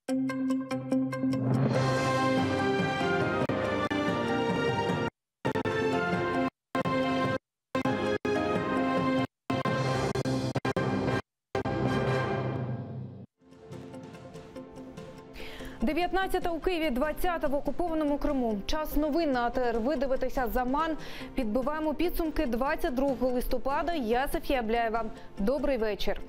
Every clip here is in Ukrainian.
«19 у Києві, 20 в окупованому Криму». Час новин на АТР. Ви дивитеся «Заман». Підбиваємо підсумки 22 листопада. Я Софія Бляєва. Добрий вечір.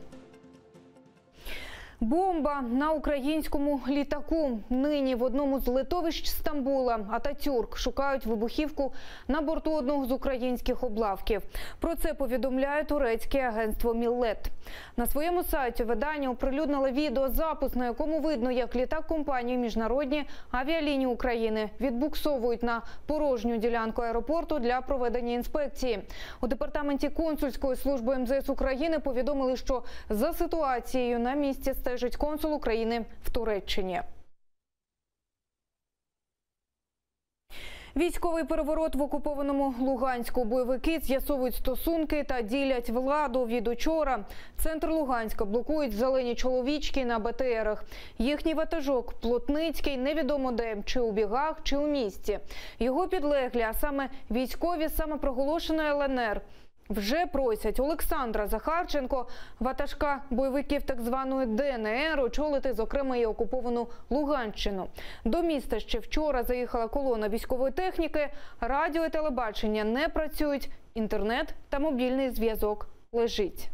Бомба на українському літаку. Нині в одному з литовищ Стамбула Ататюрк шукають вибухівку на борту одного з українських облавків. Про це повідомляє турецьке агентство Міллет. На своєму сайті видання оприлюднило відеозапис, на якому видно, як літак компанії «Міжнародні авіалінії України» відбуксовують на порожню ділянку аеропорту для проведення інспекції. У департаменті консульської служби МЗС України повідомили, що за ситуацією на місці стежить консул України в Туреччині. Військовий переворот в окупованому Луганську. Бойовики з'ясовують стосунки та ділять владу. Від учора центр Луганська блокують зелені чоловічки на БТРах. Їхній ватажок Плотницький невідомо де, чи у бігах, чи у місті. Його підлеглі, а саме військові самопроголошеної ЛНР, вже просять Олександра Захарченко, ватажка бойовиків так званої ДНР, очолити, зокрема, і окуповану Луганщину. До міста ще вчора заїхала колона військової техніки, радіо і телебачення не працюють, інтернет та мобільний зв'язок лежить.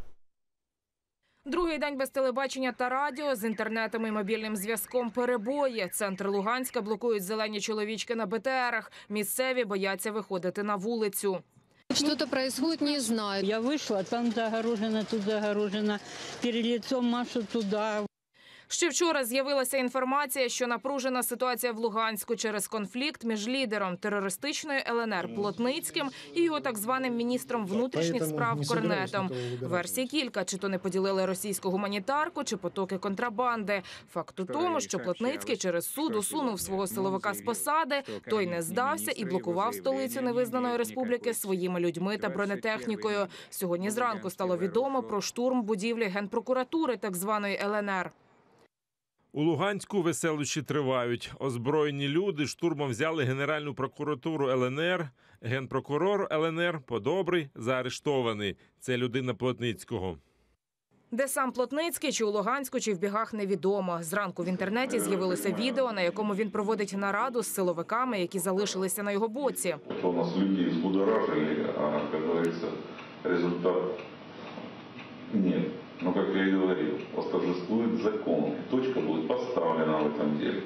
Другий день без телебачення та радіо, з інтернетом і мобільним зв'язком перебої. Центр Луганська блокують зелені чоловічки на БТРах. Місцеві бояться виходити на вулицю. Что-то происходит, не знаю. Я вышла, там загорожено, тут загорожено, перед лицом машут туда. Ще вчора з'явилася інформація, що напружена ситуація в Луганську через конфлікт між лідером терористичної ЛНР Плотницьким і його так званим міністром внутрішніх справ Корнетом. Версій кілька – чи то не поділили російську гуманітарку, чи потоки контрабанди. Факт у тому, що Плотницький через суд усунув свого силовика з посади, той не здався і блокував столицю невизнаної республіки своїми людьми та бронетехнікою. Сьогодні зранку стало відомо про штурм будівлі Генпрокуратури так званої ЛНР. У Луганську веселощі тривають. Озброєні люди штурмом взяли Генеральну прокуратуру ЛНР. Генпрокурор ЛНР Подобрий заарештований. Це людина Плотницького. Де сам Плотницький, чи у Луганську, чи в бігах, невідомо. Зранку в інтернеті з'явилося відео, на якому він проводить нараду з силовиками, які залишилися на його боці. У нас людей взбудоражили, а, як говориться, результат нет. Но, как я и говорил, восторжествует закон, и точка будет поставлена в этом деле.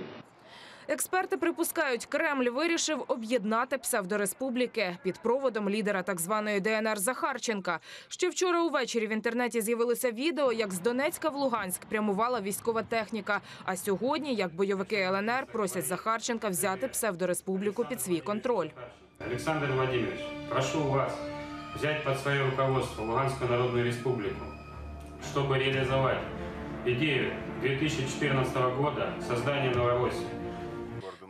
Експерти припускають, Кремль вирішив об'єднати псевдореспубліки під проводом лідера так званої ДНР Захарченка. Ще вчора увечері в інтернеті з'явилося відео, як з Донецька в Луганськ прямувала військова техніка. А сьогодні, як бойовики ЛНР просять Захарченка взяти псевдореспубліку під свій контроль. Олександр Владимирович, прошу вас взяти під своє руководство Луганську Народну Республіку, щоб реалізувати ідею 2014 року створення Новоросії.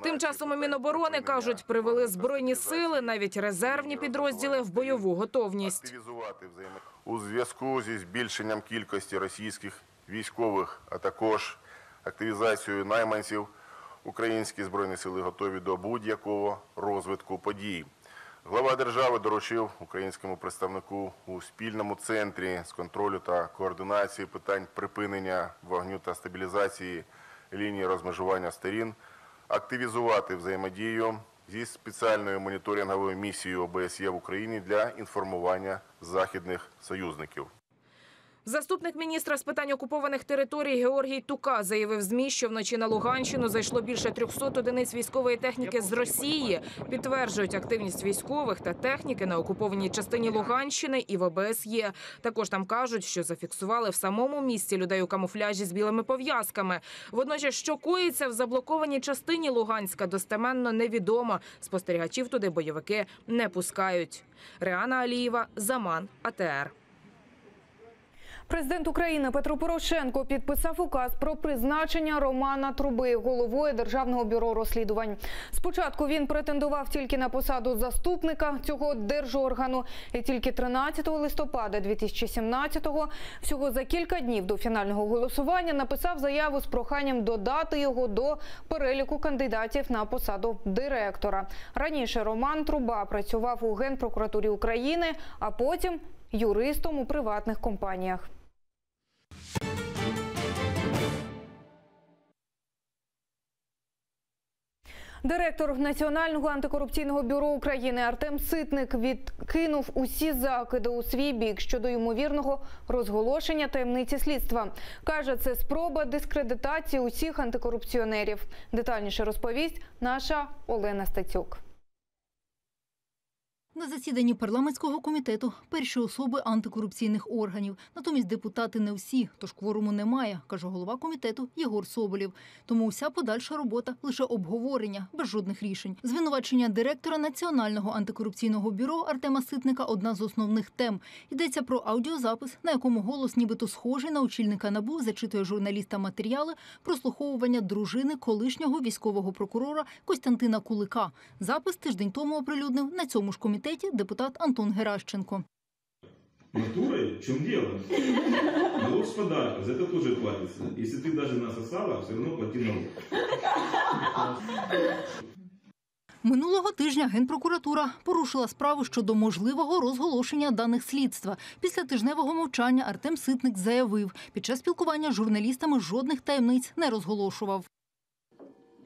Тим часом у Міноборони, кажуть, привели Збройні сили, навіть резервні підрозділи, в бойову готовність. У зв'язку зі збільшенням кількості російських військових, а також активізацією найманців, українські Збройні сили готові до будь-якого розвитку подій. Глава держави доручив українському представнику у спільному центрі з контролю та координації питань припинення вогню та стабілізації лінії розмежування сторін активізувати взаємодію зі спеціальною моніторинговою місією ОБСЄ в Україні для інформування західних союзників. Заступник міністра з питань окупованих територій Георгій Тука заявив ЗМІ, що вночі на Луганщину зайшло більше 300 одиниць військової техніки з Росії. Підтверджують активність військових та техніки на окупованій частині Луганщини і в ОБСЄ. Також там кажуть, що зафіксували в самому місті людей у камуфляжі з білими пов'язками. Водночас, що коїться в заблокованій частині Луганська, достеменно невідомо. Спостерігачів туди бойовики не пускають. Реана Алієва, Заман, АТР. Президент України Петро Порошенко підписав указ про призначення Романа Труби головою Державного бюро розслідувань. Спочатку він претендував тільки на посаду заступника цього держоргану. І тільки 13 листопада 2017-го, всього за кілька днів до фінального голосування, написав заяву з проханням додати його до переліку кандидатів на посаду директора. Раніше Роман Труба працював у Генпрокуратурі України, а потім юристом у приватних компаніях. Директор Національного антикорупційного бюро України Артем Ситник відкинув усі закиди у свій бік щодо ймовірного розголошення таємниці слідства. Каже, це спроба дискредитації усіх антикорупціонерів. Детальніше розповість наша Олена Стецюк. На засіданні парламентського комітету перші особи антикорупційних органів. Натомість депутати не всі, тож кворуму немає, каже голова комітету Єгор Соболєв. Тому уся подальша робота – лише обговорення, без жодних рішень. Звинувачення директора Національного антикорупційного бюро Артема Ситника – одна з основних тем. Йдеться про аудіозапис, на якому голос нібито схожий на очільника НАБУ зачитує журналістам матеріали прослуховування дружини колишнього військового прокурора Костянтина Кулика. Запис тиждень тому оприлюднив на цьому ж комітеті депутат Антон Геращенко. Натурой? В чем дело? Налог с подарка, за это тоже платится. Если ты даже насосала, все равно плати налог. Минулого тижня Генпрокуратура порушила справу щодо можливого розголошення даних слідства. Після тижневого мовчання Артем Ситник заявив, під час спілкування з журналістами жодних таємниць не розголошував.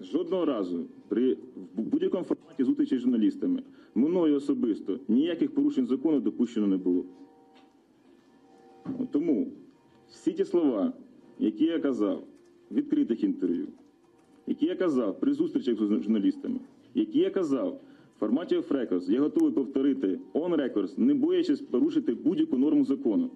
Жодного разу при будь-якому форматі зустрічі з журналістами мною особисто ніяких порушень закону допущено не було. Тому всі ті слова, які я казав в відкритих інтерв'ю, які я казав при зустрічах з журналістами, які я казав в форматі off records, я готовий повторити on records, не боячись порушити будь-яку норму закону.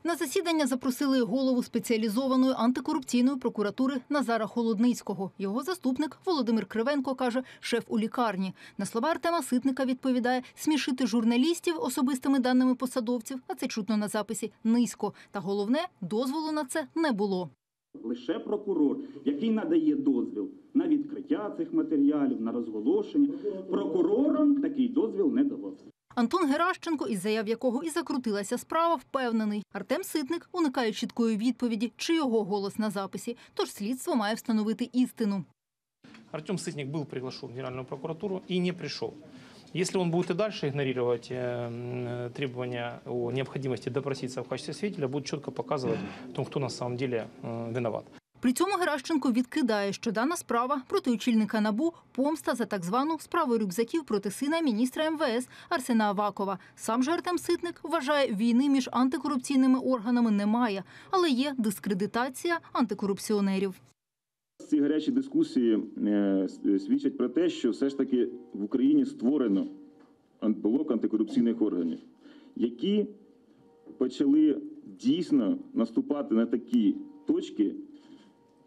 На засідання запросили голову спеціалізованої антикорупційної прокуратури Назара Холодницького. Його заступник Володимир Кривенко каже, шеф у лікарні. На слова Артема Ситника відповідає, смішити журналістів особистими даними посадовців, а це чутно на записі, низько. Та головне, дозволу на це не було. Лише прокурор, який надає дозвіл на відкриття цих матеріалів, на розголошення, прокурорам такий дозвіл не давався. Антон Геращенко, із заяв якого і закрутилася справа, впевнений. Артем Ситник уникає чіткої відповіді, чи його голос на записі, тож слідство має встановити істину. Артем Ситник был приглашен в Генеральную прокуратуру и не пришел. Если он будет и дальше игнорировать требования о необходимости допроситься в качестве свидетеля, будет четко показывать о том, кто на самом деле виноват. При цьому Геращенко відкидає, що дана справа проти очільника НАБУ – помста за так звану справу рюкзаків проти сина міністра МВС Арсена Авакова. Сам же Артем Ситник вважає, війни між антикорупційними органами немає, але є дискредитація антикорупціонерів. Ці гарячі дискусії свідчать про те, що все ж таки в Україні створено блок антикорупційних органів, які почали дійсно наступати на такі точки,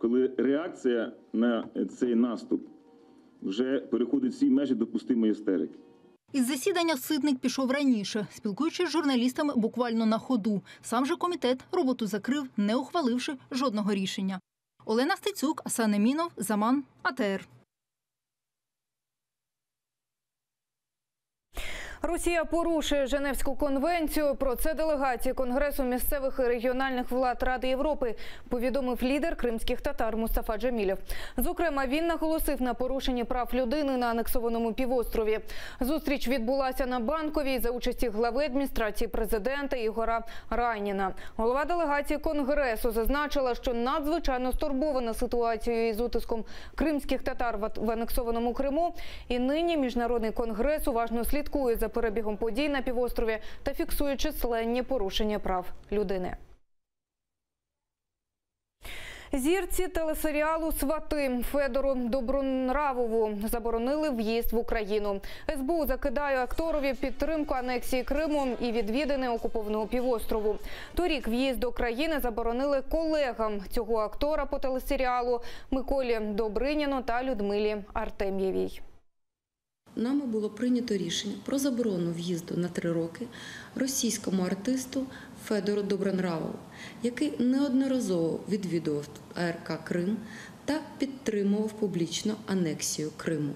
коли реакція на цей наступ вже переходить всі межі допустимої істерики. Із засідання Ситник пішов раніше, спілкуючись з журналістами буквально на ходу. Сам же комітет роботу закрив, не ухваливши жодного рішення. Олена Стецюк, Асан Емінов, Заман, АТР. Росія порушує Женевську конвенцію. Про це делегації Конгресу місцевих і регіональних влад Ради Європи повідомив лідер кримських татар Мустафа Джемілєв. Зокрема, він наголосив на порушенні прав людини на анексованому півострові. Зустріч відбулася на Банковій за участі глави адміністрації президента Ігора Райніна. Голова делегації Конгресу зазначила, що надзвичайно стурбована ситуацією із утиском кримських татар в анексованому Криму. І нині Міжнародний конгрес уважно слідкує за перебігом подій на півострові та фіксує численні порушення прав людини. Зірці телесеріалу «Свати» Федору Добронравову заборонили в'їзд в Україну. СБУ закидає акторові підтримку анексії Криму і відвідини окупованого півострову. Торік в'їзд до країни заборонили колегам цього актора по телесеріалу Миколі Добриніну та Людмилі Артем'євій. Нами було прийнято рішення про заборону в'їзду на 3 роки російському артисту Федору Добронравову, який неодноразово відвідував АРК Крим та підтримував публічно анексію Криму.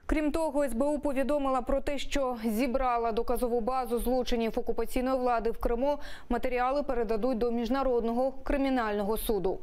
Крім того, СБУ повідомила про те, що зібрала доказову базу злочинів окупаційної влади в Криму. Матеріали передадуть до Міжнародного кримінального суду.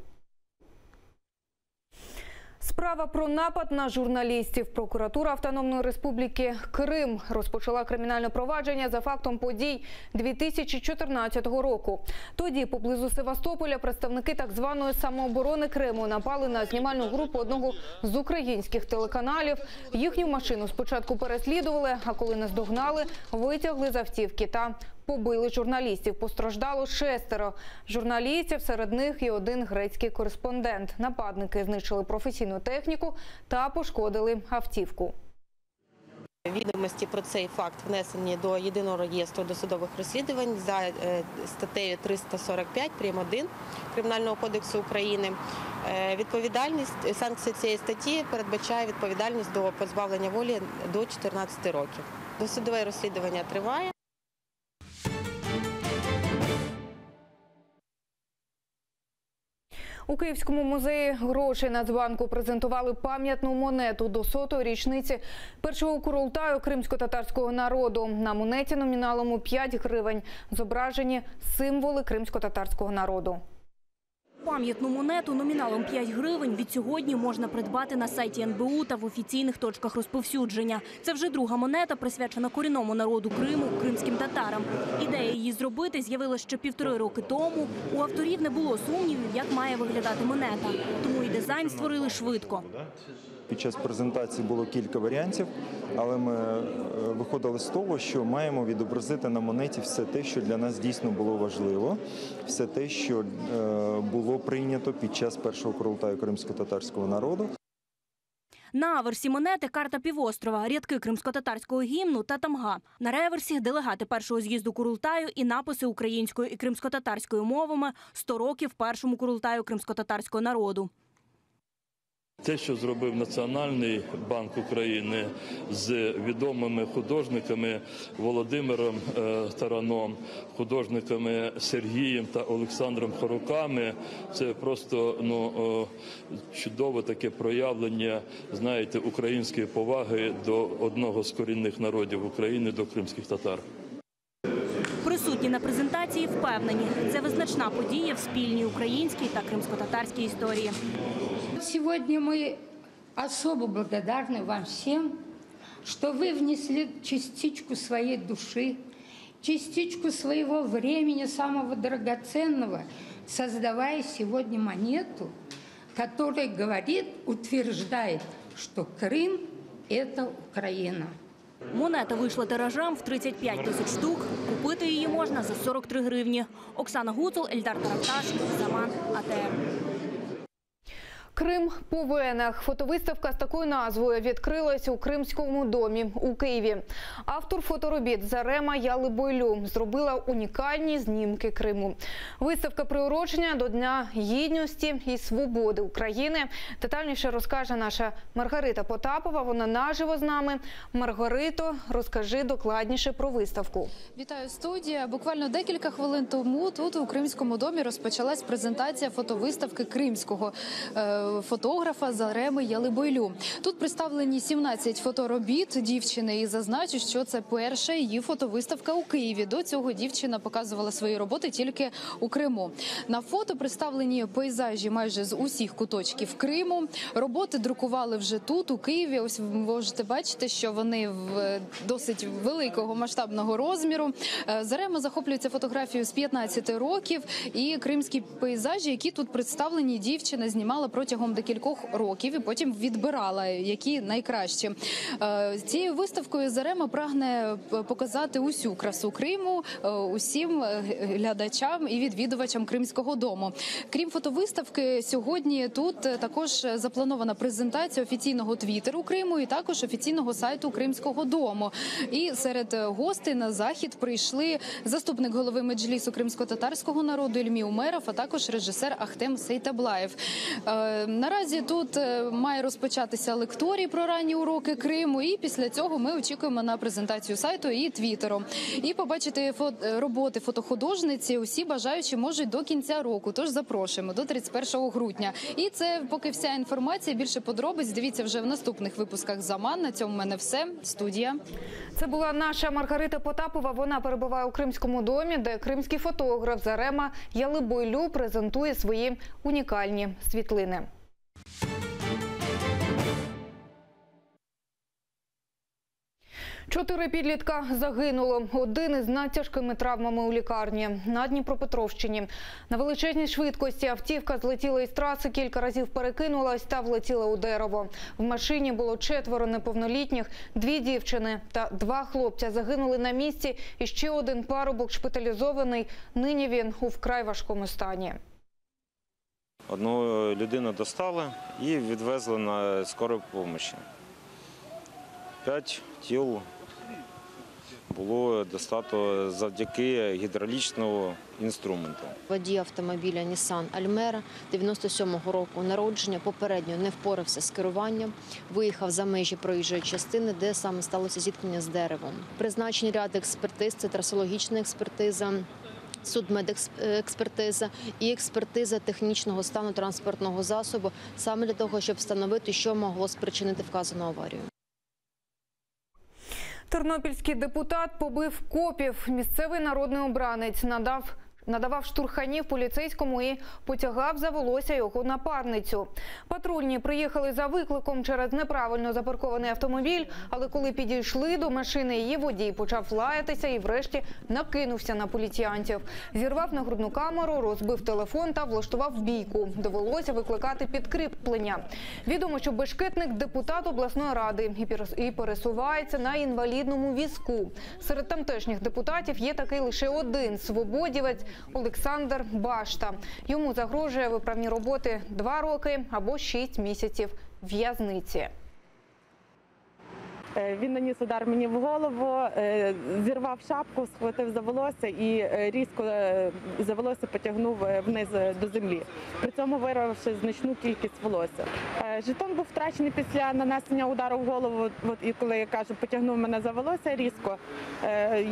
Справа про напад на журналістів. Прокуратура Автономної Республіки Крим розпочала кримінальне провадження за фактом подій 2014 року. Тоді поблизу Севастополя представники так званої самооборони Криму напали на знімальну групу одного з українських телеканалів. Їхню машину спочатку переслідували, а коли наздогнали, витягли з автівки та побили журналістів. Постраждало 6 журналістів, серед них і один грецький кореспондент. Нападники знищили професійну техніку та пошкодили автівку. Відомості про цей факт внесені до Єдиного реєстру досудових розслідувань за статтею 345 прим. 1 Кримінального кодексу України. Санкція цієї статті передбачає відповідальність до позбавлення волі до 14 років. Досудове розслідування триває. У Київському музеї грошей Нацбанку презентували пам'ятну монету до 100-ї річниці першого Курултаю кримсько-татарського народу. На монеті номіналом у 5 гривень зображені символи кримсько-татарського народу. Пам'ятну монету номіналом 5 гривень від сьогодні можна придбати на сайті НБУ та в офіційних точках розповсюдження. Це вже друга монета, присвячена корінному народу Криму – кримським татарам. Ідея її зробити з'явилася ще 1,5 роки тому. У авторів не було сумнівів, як має виглядати монета. Тому і дизайн створили швидко. Під час презентації було кілька варіантів, але ми виходили з того, що маємо відобразити на монеті все те, що для нас дійсно було важливо, все те, що було прийнято під час першого Курултаю кримсько-татарського народу. На аверсі монети – карта півострова, рядки кримсько-татарського гімну та тамга. На реверсі – делегати першого з'їзду Курултаю і написи українською і кримсько-татарською мовами «100 років першому Курултаю кримсько-татарського народу». Те, що зробив Національний банк України з відомими художниками Володимиром Тараном, художниками Сергієм та Олександром Хороками, це просто чудове таке проявлення, знаєте, української поваги до одного з корінних народів України, до кримських татар. Присутні на презентації впевнені – це визначна подія в спільній українській та кримсько-татарській історії. Сегодня мы особо благодарны вам всем, что вы внесли частичку своей души, частичку своего времени, самого драгоценного, создавая сегодня монету, которая говорит, утверждает, что Крым – это Украина. Монета вийшла тиражем в 35 тисяч штук. Купити її можна за 43 гривні. Оксана Гуцул, Ельдар Таракташ, Заман, АТР. Крим по венах. Фотовиставка з такою назвою відкрилась у Кримському домі у Києві. Автор фоторобіт Зарема Ялибойлю зробила унікальні знімки Криму. Виставка приурочена до Дня Гідності і Свободи України. Детальніше розкаже наша Маргарита Потапова. Вона наживо з нами. Маргарито, розкажи докладніше про виставку. Вітаю, студія. Буквально декілька хвилин тому тут у Кримському домі розпочалась презентація фотовиставки кримського фотографа Зареми Ялибойлю. Тут представлені 17 фоторобіт дівчини і зазначу, що це перша її фотовиставка у Києві. До цього дівчина показувала свої роботи тільки у Криму. На фото представлені пейзажі майже з усіх куточків Криму. Роботи друкували вже тут, у Києві. Ось ви можете бачити, що вони в досить великого масштабного розміру. Зарема захоплюється фотографією з 15 років. І кримські пейзажі, які тут представлені, дівчина знімала протягом декількох років і потім відбирала, які найкращі. Цією виставкою Зарема прагне показати усю красу Криму усім глядачам і відвідувачам Кримського дому. Крім фотовиставки, сьогодні тут також запланована презентація офіційного твіттеру Криму і також офіційного сайту Кримського дому. І серед гостей на захід прийшли заступник голови Меджлісу кримсько-татарського народу Ільмі Умеров, а також режисер Ахтем Сейтаблаєв. Наразі тут має розпочатися лекторій про ранні уроки Криму, і після цього ми очікуємо на презентацію сайту і твіттеру. І побачити роботи фотохудожниці усі бажаючі можуть до кінця року, тож запрошуємо до 31 грудня. І це поки вся інформація, більше подробиць дивіться вже в наступних випусках «Заман». На цьому в мене все. Студія. Це була наша Маргарита Потапова. Вона перебуває у Кримському домі, де кримський фотограф Зарема Ялибойлю презентує свої унікальні світлини. Чотири підлітка загинуло. Один із надтяжкими травмами у лікарні на Дніпропетровщині. На величезній швидкості автівка злетіла із траси, кілька разів перекинулась та влетіла у дерево. В машині було 4 неповнолітніх, 2 дівчини та 2 хлопця загинули на місці. І ще один парубок шпиталізований. Нині він у вкрай важкому стані. Одну людину достали і відвезли на скору допомогу. 5 тіл було достато завдяки гідравлічному інструменту. Водій автомобіля Nissan Almera 97-го року народження попередньо не впорався з керуванням, виїхав за межі проїжджої частини, де саме сталося зіткнення з деревом. Призначені ряд експертиз – це трасологічна експертиза, судмедекспертиза і експертиза технічного стану транспортного засобу, саме для того, щоб встановити, що могло спричинити вказану аварію. Тернопільський депутат побив копів. Місцевий народний обранець надавав штурханів поліцейському і потягав за волосся його напарницю. Патрульні приїхали за викликом через неправильно запаркований автомобіль, але коли підійшли до машини, її водій почав лаятися і врешті накинувся на поліціянтів. Зірвав нагрудну камеру, розбив телефон та влаштував бійку. Довелося викликати підкріплення. Відомо, що бешкетник – депутат обласної ради і пересувається на інвалідному візку. Серед тамтешніх депутатів є такий лише один – свободівець Олександр Башта. Йому загрожує виправні роботи 2 роки або 6 місяців в'язниці. Він наніс удар мені в голову, зірвав шапку, схватив за волосся і різко за волосся потягнув вниз до землі, при цьому вирвавши значну кількість волосся. Жетон був втрачений після нанесення удару в голову, і коли, я кажу, потягнув мене за волосся різко.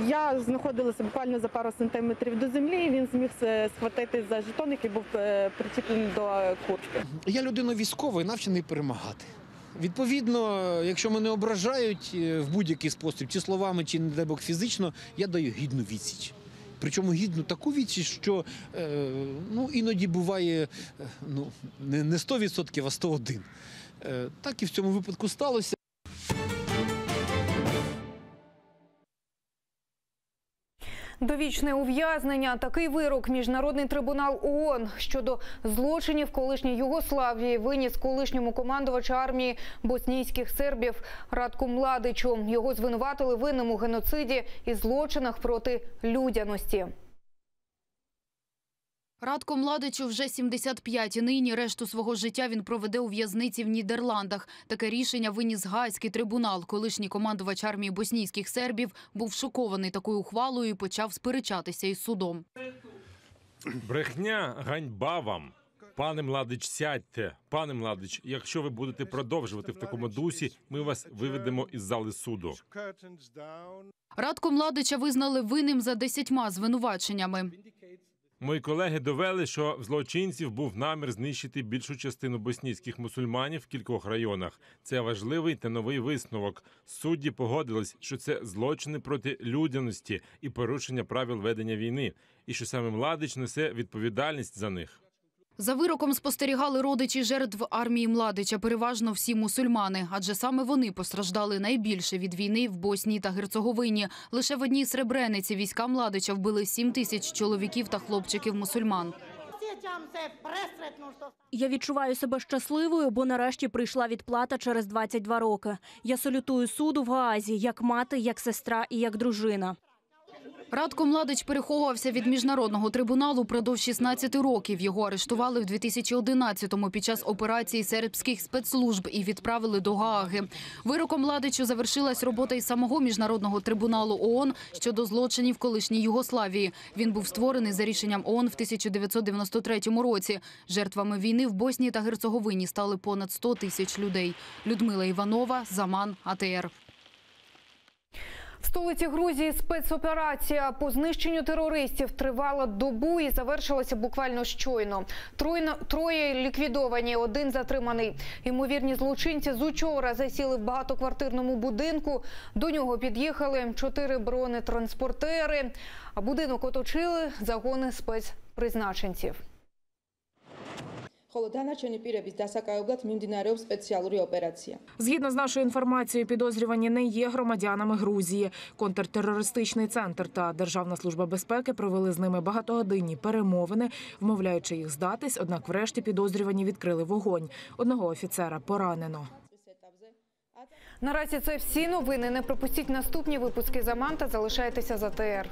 Я знаходилася буквально за пару сантиметрів до землі, і він зміг схватити за жетон, який був причіплений до куртки. Я людина військова і навчений перемагати. Відповідно, якщо мене ображають в будь-який спосіб, чи словами, чи, не дай Бог, фізично, я даю гідну відсіч. Причому гідну таку відсіч, що іноді буває не 100%, а 101%. Так і в цьому випадку сталося. Довічне ув'язнення – такий вирок Міжнародний трибунал ООН щодо злочинів колишньої Югославії виніс колишньому командувачу армії боснійських сербів Радку Младичу. Його звинуватили винним у геноциді і злочинах проти людяності. Радко Младичу вже 75, і нині решту свого життя він проведе у в'язниці в Нідерландах. Таке рішення виніс Гаазький трибунал. Колишній командувач армії боснійських сербів був шокований такою ухвалою і почав сперечатися із судом. Брехня, ганьба вам. Пане Младич, сядьте. Пане Младич, якщо ви будете продовжувати в такому дусі, ми вас виведемо із зали суду. Радко Младича визнали винним за 10 звинуваченнями. Мої колеги довели, що в злочинців був намір знищити більшу частину боснійських мусульманів в кількох районах. Це важливий та новий висновок. Судді погодились, що це злочини проти людяності і порушення правил ведення війни, і що саме Младич несе відповідальність за них. За вироком спостерігали родичі жертв армії Младича, переважно всі мусульмани, адже саме вони постраждали найбільше від війни в Боснії та Герцеговині. Лише в одній Сребрениці війська Младича вбили 7 тисяч чоловіків та хлопчиків-мусульман. Я відчуваю себе щасливою, бо нарешті прийшла відплата через 22 роки. Я салютую суду в Гаазі як мати, як сестра і як дружина. Радко Младич переховувався від міжнародного трибуналу впродовж 16 років. Його арештували в 2011-му під час операції сербських спецслужб і відправили до Гааги. Вироком Младичу завершилась робота і самого міжнародного трибуналу ООН щодо злочинів колишньої Югославії. Він був створений за рішенням ООН в 1993 році. Жертвами війни в Боснії та Герцеговині стали понад 100 тисяч людей. Людмила Іванова, Заман, АТР. В столиці Грузії спецоперація по знищенню терористів тривала добу і завершилася буквально щойно. Троє ліквідовані, один затриманий. Ймовірні злочинці з учора засіли в багатоквартирному будинку. До нього під'їхали 4 бронетранспортери, а будинок оточили загони спецпризначенців. Згідно з нашою інформацією, підозрювані не є громадянами Грузії. Контртерористичний центр та Державна служба безпеки провели з ними багатогодинні перемовини, вмовляючи їх здатись, однак врешті підозрювані відкрили вогонь. Одного офіцера поранено. Наразі це всі новини. Не пропустіть наступні випуски «Заман» та залишайтеся з АТР.